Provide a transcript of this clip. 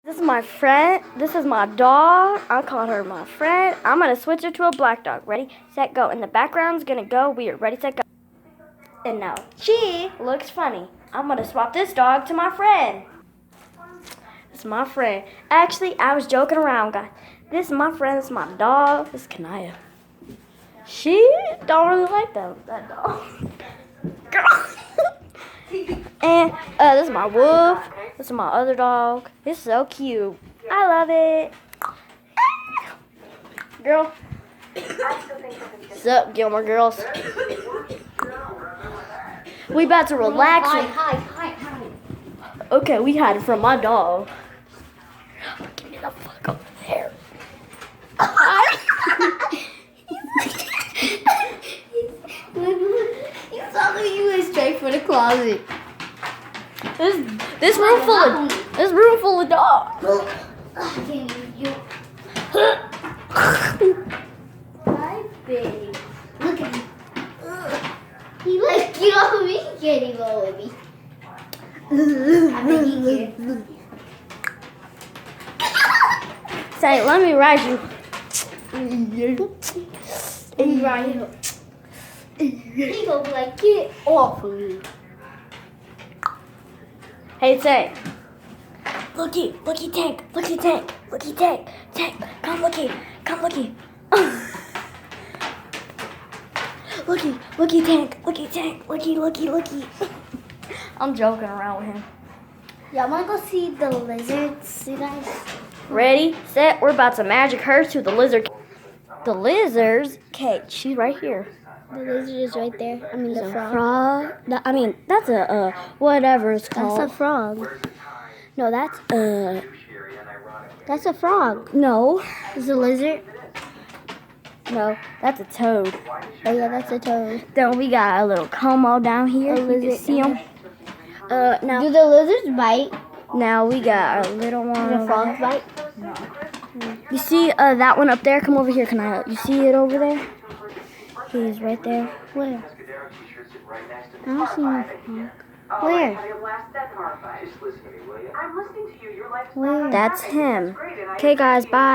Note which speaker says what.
Speaker 1: This is my friend. This is my dog. I'll call her my friend. I'm going to switch her to a black dog. Ready, set, go. And the background's going to go weird. Ready, set, go. And now she looks funny. I'm going to swap this dog to my friend. This is my friend. Actually, I was joking around, guys. This is my friend. This is my dog. This is Kanaya. She don't really like that dog. Girl. And this is my wolf. This is my other dog. It's so cute. I love it. Girl. What's up, Gilmore Girls? We about to relax.
Speaker 2: Hi.
Speaker 1: Okay, we hide from my dog. Get me the fuck over there.
Speaker 2: He's following you straight for the closet.
Speaker 1: This room full of dogs.
Speaker 2: Hi, babe. Look at me. He like get off of me. He can't even go with me. I bet he can.
Speaker 1: Say, let me ride you.
Speaker 2: And ride him. He gonna be like, get off of me.
Speaker 1: Hey, say. Looky, Tank. Tank, come looky. Looky, Tank. Looky. I'm joking around with him.
Speaker 2: Y'all wanna go see the lizards, you guys?
Speaker 1: Ready, set, we're about to magic her to the lizard. The lizards, okay, she's right here.
Speaker 2: The lizard is right there. I mean, the frog.
Speaker 1: Frog? That's a, whatever it's called.
Speaker 2: That's a frog.
Speaker 1: No, that's
Speaker 2: a frog.
Speaker 1: no.
Speaker 2: It's a lizard.
Speaker 1: No, that's a toad.
Speaker 2: Oh yeah, that's a toad.
Speaker 1: Then we got a little Como down here.
Speaker 2: A
Speaker 1: You can
Speaker 2: lizard.
Speaker 1: see him. Now,
Speaker 2: Do the lizards bite?
Speaker 1: now we got our little one.
Speaker 2: Do the frogs bite?
Speaker 1: You see that one up there? Come over here, you see it over there? He's right there.
Speaker 2: Where? I don't see no frog. Where? Where?
Speaker 1: That's him. Okay, guys, bye.